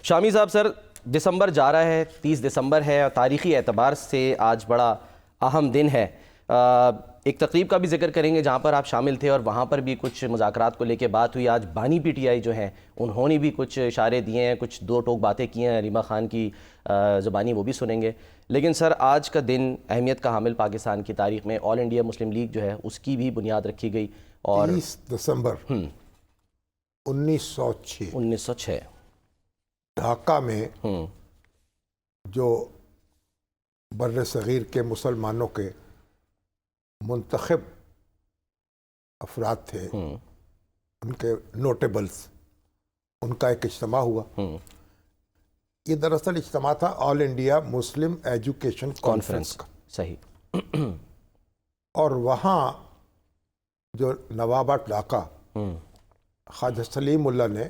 شامی صاحب، سر دسمبر جا رہا ہے، 30 دسمبر ہے اور تاریخی اعتبار سے آج بڑا اہم دن ہے۔ ایک تقریب کا بھی ذکر کریں گے جہاں پر آپ شامل تھے اور وہاں پر بھی کچھ مذاکرات کو لے کے بات ہوئی۔ آج بانی پی ٹی آئی جو ہیں انہوں نے بھی کچھ اشارے دیے ہیں، کچھ دو ٹوک باتیں کی ہیں، علیمہ خان کی زبانی وہ بھی سنیں گے۔ لیکن سر آج کا دن اہمیت کا حامل پاکستان کی تاریخ میں آل انڈیا مسلم لیگ جو ہے اس کی بھی بنیاد رکھی گئی، اور 30 دسمبر 1906 ڈھاکہ میں جو بر صغیر کے مسلمانوں کے منتخب افراد تھے، ان کے نوٹیبلز، ان کا ایک اجتماع ہوا۔ یہ دراصل اجتماع تھا آل انڈیا مسلم ایجوکیشن کانفرنس کا۔ صحیح۔ اور وہاں جو نواب ڈھاکہ خواجہ سلیم اللہ نے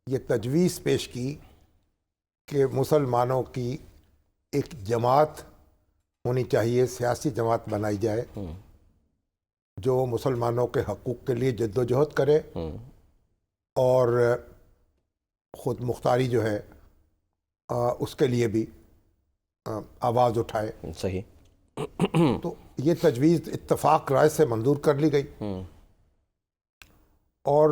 یہ تجویز پیش کی کہ مسلمانوں کی ایک جماعت ہونی چاہیے، سیاسی جماعت بنائی جائے جو مسلمانوں کے حقوق کے لیے جد و جہد کرے اور خود مختاری جو ہے اس کے لیے بھی آواز اٹھائے۔ صحیح۔ تو یہ تجویز اتفاق رائے سے منظور کر لی گئی، اور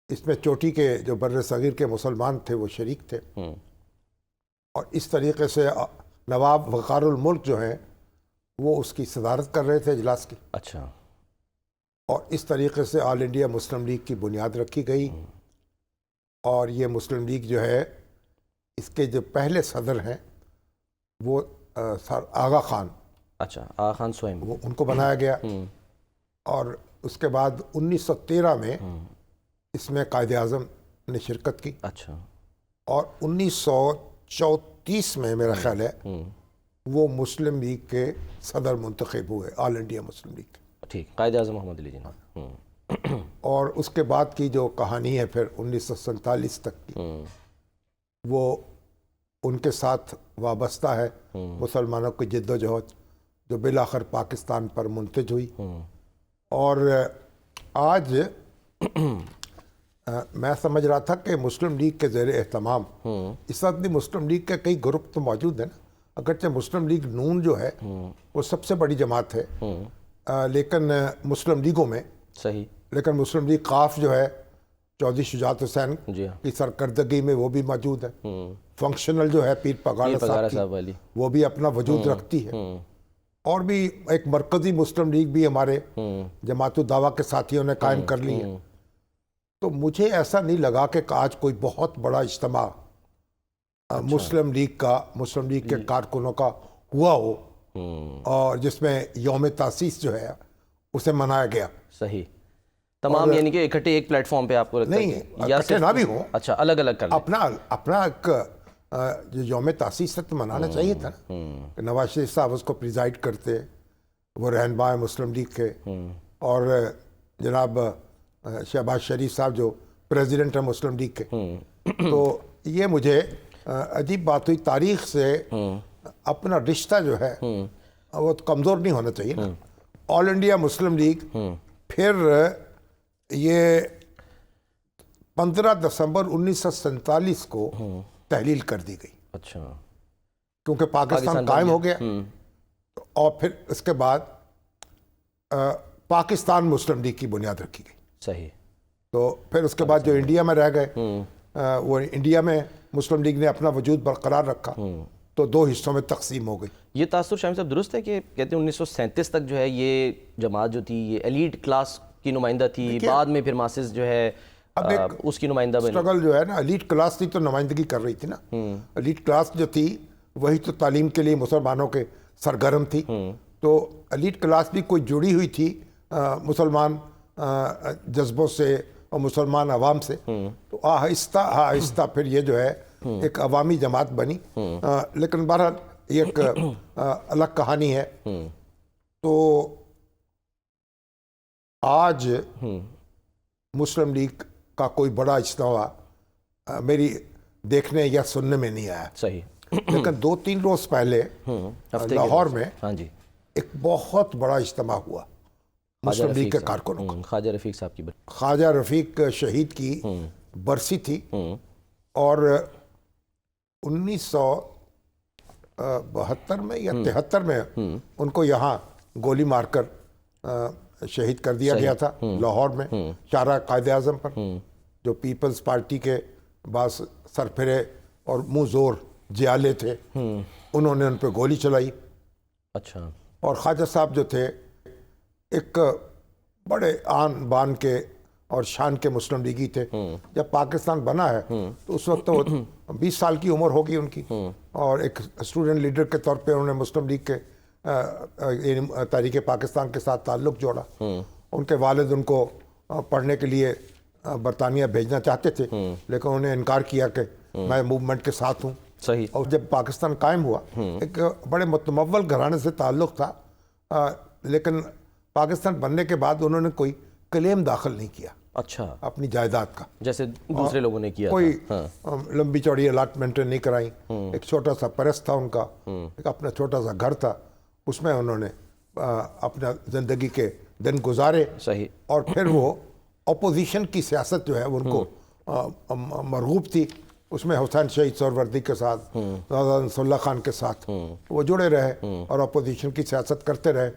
اس میں چوٹی کے جو بر صغیر کے مسلمان تھے وہ شریک تھے، اور اس طریقے سے نواب وقار الملک جو ہیں وہ اس کی صدارت کر رہے تھے اجلاس کی۔ اچھا۔ اور اس طریقے سے آل انڈیا مسلم لیگ کی بنیاد رکھی گئی، اور یہ مسلم لیگ جو ہے اس کے جو پہلے صدر ہیں وہ سر آغا خان، اچھا، آغا خان سوئم، وہ ان کو بنایا گیا۔ اور اس کے بعد 1913 میں اس میں قائد اعظم نے شرکت کی۔ اچھا۔ اور 1934 میں میرا خیال ہے وہ مسلم لیگ کے صدر منتخب ہوئے، آل انڈیا مسلم لیگ کے۔ ٹھیک، قائد اعظم محمد علی جناح۔ اور اس کے بعد کی جو کہانی ہے پھر 1947 تک کی، وہ ان کے ساتھ وابستہ ہے مسلمانوں کی جد و جہد جو بالآخر پاکستان پر منتج ہوئی۔ اور آج میں سمجھ رہا تھا کہ مسلم لیگ کے زیر اہتمام اس وقت بھی مسلم لیگ کے کئی گروپ تو موجود ہیں نا، اگرچہ مسلم لیگ نون جو ہے وہ سب سے بڑی جماعت ہے، لیکن مسلم لیگوں میں، صحیح، لیکن مسلم لیگ قاف جو ہے چودھری شجاعت حسین جی ہاں، کی سرکردگی میں وہ بھی موجود ہے۔ فنکشنل جو ہے پیر پگاڑا صاحب کی، وہ بھی اپنا وجود رکھتی ہے۔ اور بھی ایک مرکزی مسلم لیگ بھی ہمارے جماعت الدعویٰ کے ساتھیوں نے قائم کر لی ہے۔ تو مجھے ایسا نہیں لگا کہ آج کوئی بہت بڑا اجتماع مسلم لیگ کے کارکنوں کا ہوا ہو، اور جس میں یوم تاسیس جو ہے اسے منایا گیا۔ صحیح، تمام یعنی کہ اکٹھے ایک پلیٹ فارم پہ آپ کو لگتا ہے نہیں، اکٹھے نہ بھی ہوں، اچھا، الگ الگ کر لیں۔ اپنا ایک جو یوم تاسیس ہے تو منانا چاہیے تھا نا، کہ نواز شریف صاحب اس کو پریزائڈ کرتے، وہ رہنما ہے مسلم لیگ کے، اور جناب شہباز شریف صاحب جو پریزیڈنٹ ہیں مسلم لیگ کے۔ تو یہ مجھے عجیب بات ہوئی، تاریخ سے اپنا رشتہ جو ہے وہ کمزور نہیں ہونا چاہیے نا۔ آل انڈیا مسلم لیگ پھر یہ 15 دسمبر 1947 کو تحلیل کر دی گئی۔ اچھا، کیونکہ پاکستان قائم ہو گیا، اور پھر اس کے بعد پاکستان مسلم لیگ کی بنیاد رکھی گئی۔ صحیح۔ تو پھر اس کے بعد جو انڈیا میں رہ گئے، وہ انڈیا میں مسلم لیگ نے اپنا وجود برقرار رکھا، تو دو حصوں میں تقسیم ہو گئی۔ یہ تاثر شامی صاحب درست ہے کہ کہتے ہیں 1937 تک جو ہے یہ جماعت جو تھی یہ ایلیٹ کلاس کی نمائندہ تھی، بعد میں پھر ماسز جو ہے اس کی نمائندہ بنی؟ اسٹرگل جو ہے نا، ایلیٹ کلاس تھی تو نمائندگی کر رہی تھی نا۔ ایلیٹ کلاس جو تھی وہی تو تعلیم کے لیے مسلمانوں کے سرگرم تھی، تو ایلیٹ کلاس بھی کوئی جڑی ہوئی تھی مسلمان جذبوں سے اور مسلمان عوام سے، تو آہستہ آہستہ پھر یہ جو ہے ایک عوامی جماعت بنی۔ لیکن بہرحال یہ ایک الگ کہانی ہے۔ تو آج مسلم لیگ کا کوئی بڑا اجتماع میری دیکھنے یا سننے میں نہیں آیا۔ صحیح۔ لیکن 2-3 روز پہلے لاہور میں ہاں جی ایک بہت بڑا اجتماع ہوا مسلم لیگ کے کارکنوں کا۔ خواجہ رفیق صاحب کی خواجہ رفیق شہید کی برسی تھی، اور 1972 میں یا 73 میں ان کو یہاں گولی مار کر شہید کر دیا گیا تھا لاہور میں شارع قائد اعظم پر، جو پیپلز پارٹی کے بعض سرپھرے اور منہ زور جیالے تھے، انہوں نے ان پہ گولی چلائی۔ اچھا۔ اور خواجہ صاحب جو تھے ایک بڑے آن بان کے اور شان کے مسلم لیگی تھے۔ جب پاکستان بنا ہے تو اس وقت تو 20 سال کی عمر ہوگی ان کی، اور ایک اسٹوڈنٹ لیڈر کے طور پہ انہوں نے مسلم لیگ کے تحریک پاکستان کے ساتھ تعلق جوڑا۔ ان کے والد ان کو پڑھنے کے لیے برطانیہ بھیجنا چاہتے تھے، لیکن انہوں نے انکار کیا کہ میں موومنٹ کے ساتھ ہوں۔ صحیح۔ اور جب پاکستان قائم ہوا، ایک بڑے متمول گھرانے سے تعلق تھا، لیکن پاکستان بننے کے بعد انہوں نے کوئی کلیم داخل نہیں کیا اچھا، اپنی جائیداد کا، جیسے دوسرے لوگوں نے کیا کوئی تھا۔ لمبی چوڑی الاٹمنٹیں نہیں کرائیں۔ ایک چھوٹا سا پریس تھا ان کا، ایک اپنا چھوٹا سا گھر تھا، اس میں انہوں نے اپنا زندگی کے دن گزارے۔ صحیح۔ اور پھر وہ اپوزیشن کی سیاست جو ہے ان کو مرغوب تھی، اس میں حسین شہید سہروردی کے ساتھ، نصر اللہ خان کے ساتھ وہ جڑے رہے اور اپوزیشن کی سیاست کرتے رہے۔